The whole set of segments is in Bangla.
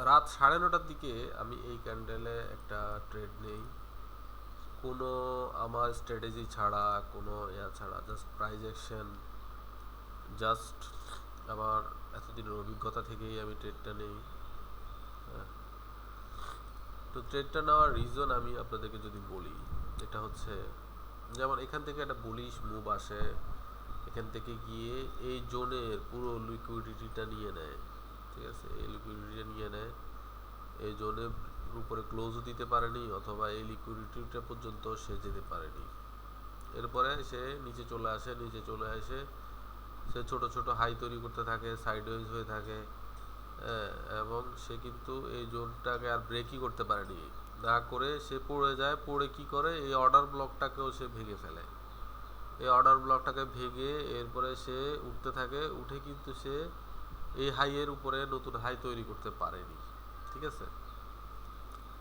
রাত 9:30টার দিকে আমি এই ক্যান্ডেলে একটা ট্রেড নেই, কোনো আমার স্ট্র্যাটেজি ছাড়া, কোনো ছাড়া, জাস্ট প্রাইজ অ্যাকশন, জাস্ট আমার এতদিনের অভিজ্ঞতা থেকেই আমি ট্রেডটা নেই। হ্যাঁ, তো ট্রেডটা নেওয়ার রিজন আমি আপনাদেরকে যদি বলি, এটা হচ্ছে যেমন এখান থেকে একটা বুলিশ মুভ আসে, এখান থেকে গিয়ে এই জোনের পুরো লিকুইডিটিটা নিয়ে নেয়। ঠিক আছে, এই লিকুইডিটিটা নিয়ে নেয়, এই জোনের উপরে ক্লোজও দিতে পারেনি, অথবা এই লিকুইডিটিটা পর্যন্ত সে যেতে পারেনি। এরপরে সে নিচে চলে আসে, নিচে চলে আসে সে ছোট ছোট হাই তৈরি করতে থাকে, সাইডওয়েজ হয়ে থাকে। হ্যাঁ, এবং সে কিন্তু এই জোনটাকে আর ব্রেকই করতে পারেনি, না করে সে পড়ে যায়। পড়ে কি করে, এই অর্ডার ব্লকটাকেও সে ভেঙে ফেলে। এই অর্ডার ব্লকটাকে ভেঙে এরপরে সে উঠতে থাকে, উঠে কিন্তু সে এই হাইয়ের উপরে নতুন হাই তৈরি করতে পারেনি। ঠিক আছে,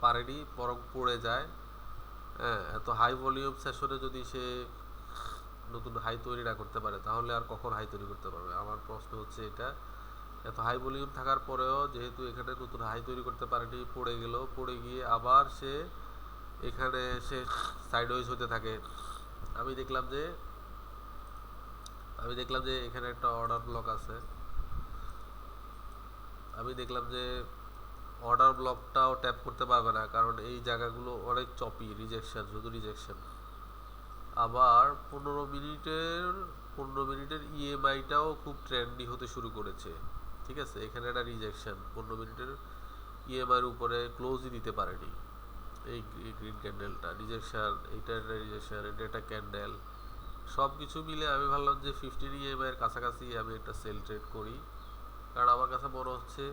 পারেনি, বরং পড়ে যায়। হ্যাঁ, এত হাই ভলিউম সেশনে যদি সে নতুন হাই তৈরি না করতে পারে, তাহলে আর কখন হাই তৈরি করতে পারবে? আমার প্রশ্ন হচ্ছে এটা। এত হাই ভলিউম থাকার পরেও যেহেতু এখানে নতুন হাই তৈরি করতে পারেনি, পড়ে গেল, পড়ে গিয়ে আবার সে এখানে সে সাইডওয়েজ হতে থাকে। আমি দেখলাম যে আমি দেখলাম যে এখানে একটা অর্ডার ব্লক আছে। আমি দেখলাম যে অর্ডার ব্লকটাও ট্যাপ করতে পারবে না, কারণ এই জায়গাগুলো অনেক চপি, রিজেকশন, শুধু রিজেকশন। আবার 15 মিনিটের ইএমআইটাও খুব ট্রেন্ডি হতে শুরু করেছে। ঠিক আছে, এখানে একটা রিজেকশন, 15 মিনিটের ইএমআইয়ের উপরে ক্লোজই দিতে পারেনি। এই গ্রিন ক্যান্ডেলটা রিজেকশন, এইটা একটা রিজেকশন, এটা একটা ক্যান্ডেল। সব কিছু মিলে আমি ভাবলাম যে 15 ইএমআইয়ের কাছাকাছি আমি একটা সেল ট্রেড করি, কারণ আমার কাছে মনে হচ্ছে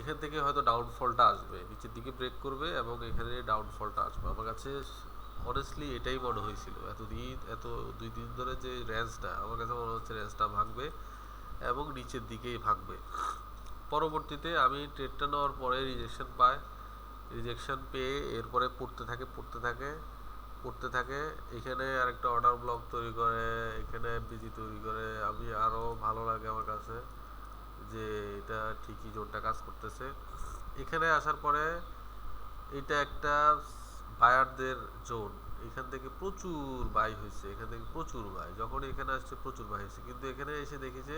এখান থেকে হয়তো ডাউনফলটা আসবে, নিচের দিকে ব্রেক করবে এবং এখানে ডাউনফলটা আসবে। আমার কাছে অনেস্টলি এটাই মনে হয়েছিল এত 2 দিন ধরে যে রেঞ্জটা, আমার কাছে মনে হচ্ছে রেঞ্জটা ভাঙবে এবং নিচের দিকেই ভাঙবে। পরবর্তীতে আমি ট্রেডটা নেওয়ার পরে রিজেকশন পাই, রিজেকশন পেয়ে এরপরে পড়তে থাকে। এখানে আরেকটা অর্ডার ব্লক তৈরি করে, এখানে বিজি তৈরি করে। আমি আরও ভালো লাগে আমার কাছে যে এটা ঠিকই জোনটা কাজ করতেছে। এখানে আসার পরে এটা একটা বায়ারদের জোন, এখান থেকে প্রচুর বাই হয়েছে, এখান থেকে প্রচুর বাই, যখন এখানে আসছে প্রচুর বাই হয়েছে, কিন্তু এখানে এসে দেখেছে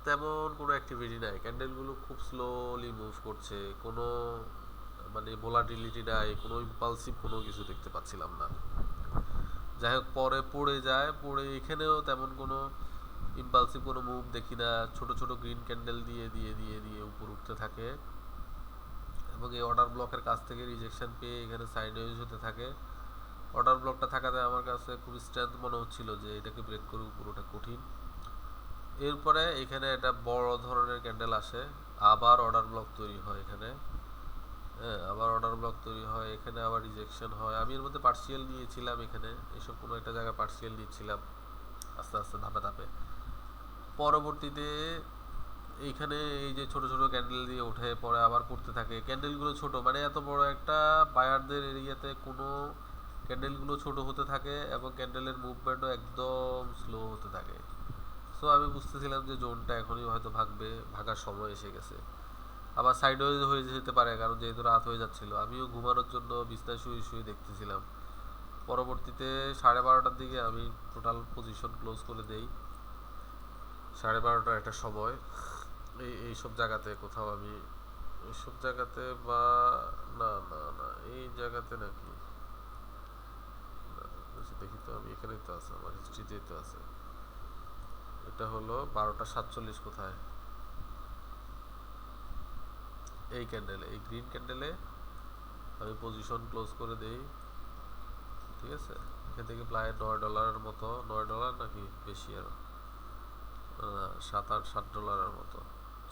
তেমন কোনো অ্যাক্টিভিটি নাই, ক্যান্ডেলগুলো খুব স্লোলি মুভ করছে, কোনো মানে ভোলাটিলিটি নাই, কোনো ইম্পালসিভ কোনো কিছু দেখতে পাচ্ছিলাম না। যাই হোক, পরে পড়ে যায়, পড়ে এখানেও তেমন কোনো ইম্পালসিভ কোনো মুভ দেখি না, ছোট ছোট গ্রিন ক্যান্ডেল দিয়ে দিয়ে দিয়ে দিয়ে উপর উঠতে থাকে এবং এই অর্ডার ব্লকের কাছ থেকে রিজেকশন পেয়ে এখানে সাইডওয়েজ হতে থাকে। অর্ডার ব্লকটা থাকাতে আমার কাছে খুব স্ট্রেংথ মনে হচ্ছিল যে এটাকে ব্রেক করে পুরোটা কঠিন। এরপরে এখানে একটা বড় ধরনের ক্যান্ডেল আসে, আবার অর্ডার ব্লক তৈরি হয় এখানে। হ্যাঁ, আবার অর্ডার ব্লক তৈরি হয়, এখানে আবার রিজেকশন হয়। আমি এর মধ্যে পার্সিয়াল নিয়েছিলাম, এখানে এসব কোনো একটা জায়গায় পার্সিয়াল নিচ্ছিলাম আস্তে আস্তে ধাপে ধাপে। পরবর্তীতে এইখানে এই যে ছোট ছোট ক্যান্ডেল দিয়ে ওঠে, পরে আবার পড়তে থাকে। ক্যান্ডেলগুলো ছোট, মানে এত বড় একটা বায়ারদের এরিয়াতে কোনো ক্যান্ডেলগুলো ছোট হতে থাকে এবং ক্যান্ডেলের মুভমেন্টও একদম স্লো হতে থাকে। সো আমি বুঝতেছিলাম যে জোনটা এখনই হয়তো ভাগবে, ভাগার সময় এসে গেছে। আবার সাইডওয়েজ হয়ে যেতে পারে, কারণ যেহেতু রাত হয়ে যাচ্ছিল, আমিও ঘুমানোর জন্য বিছনায় শুয়ে শুয়ে দেখতেছিলাম। পরবর্তীতে 12:30টার দিকে আমি টোটাল পজিশন ক্লোজ করে দেই। 12:30টার একটা সময় এইসব জায়গাতে কোথাও আমি, এইসব জায়গাতে বা না না না এই জায়গাতে নাকি, দেখি তো, আমি এখানেই তো আছে, আমার হিস্ট্রিতেই তো আছে। এটা হলো 12:47 কোথায়, এই ক্যান্ডেলে, এই গ্রিন ক্যান্ডেলে আমি পজিশন ক্লোজ করে দেই। ঠিক আছে, এখান থেকে প্রায় $9 মতো, $9 নাকি বেশি আরো, 7-8 ডলারের মতো,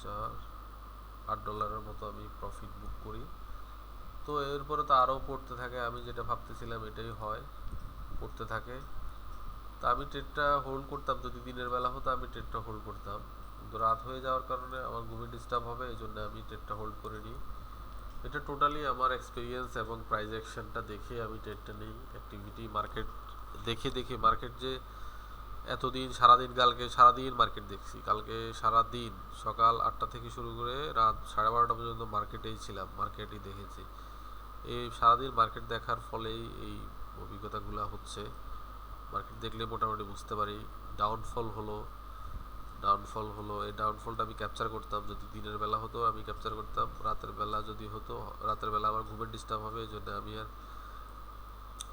4-8 ডলারের মতো আমি প্রফিট বুক করি। তো এরপরে তো আরও পড়তে থাকে, আমি যেটা ভাবতেছিলাম এটাই হয়, পড়তে থাকে। তা আমি ট্রেডটা হোল্ড করতাম, যদি দিনের বেলা হতো আমি ট্রেডটা হোল্ড করতাম, কিন্তু রাত হয়ে যাওয়ার কারণে আমার ঘুমে ডিস্টার্ব হবে, এই জন্য আমি ট্রেডটা হোল্ড করে নিই। এটা টোটালি আমার এক্সপিরিয়েন্স এবং প্রাইস অ্যাকশনটা দেখে আমি ট্রেডটা নিই। অ্যাক্টিভিটি মার্কেট দেখে দেখে, মার্কেট যে এতদিন সারাদিন, কালকে সারাদিন মার্কেট দেখছি, কালকে সারাদিন সকাল 8টা থেকে শুরু করে রাত 12:30 পর্যন্ত মার্কেটেই ছিলাম, মার্কেটই দেখেছি। এই সারাদিন মার্কেট দেখার ফলেই এই অভিজ্ঞতাগুলো হচ্ছে। মার্কেট দেখলে মোটামুটি বুঝতে পারি ডাউনফল হলো এই ডাউনফলটা আমি ক্যাপচার করতাম। যদি দিনের বেলা হতো আমি ক্যাপচার করতাম, রাতের বেলা যদি হতো, রাতের বেলা আমার ঘুমের ডিস্টার্ব হবে, এই জন্য আমি আর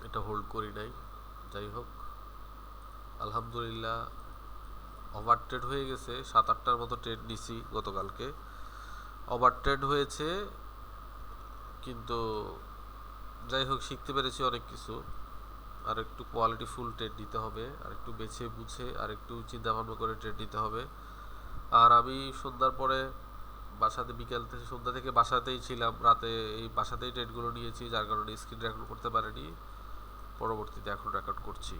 এটা হোল্ড করি নাই। যাই হোক, আলহামদুলিল্লাহ ওভার ট্রেড হয়ে গেছে। 7-8টার মতো ট্রেড নিছি গতকালকে, ওভার ট্রেড হয়েছে, কিন্তু যাই হোক শিখতে পেরেছি অনেক কিছু। আর একটু কোয়ালিটিফুল ট্রেড দিতে হবে, আর একটু বেছে বুঝে, আর একটু চিন্তা ভাবনা করে ট্রেড দিতে হবে। আর আমি সন্ধ্যার পরে বাসাতে, বিকেল থেকে সন্ধ্যা থেকে বাসাতেই ছিলাম, রাতে এই বাসাতেই ট্রেডগুলো নিয়েছি, যার কারণে স্ক্রিন রেকর্ড করতে পারিনি। পরবর্তীতে এখন রেকর্ড করছি।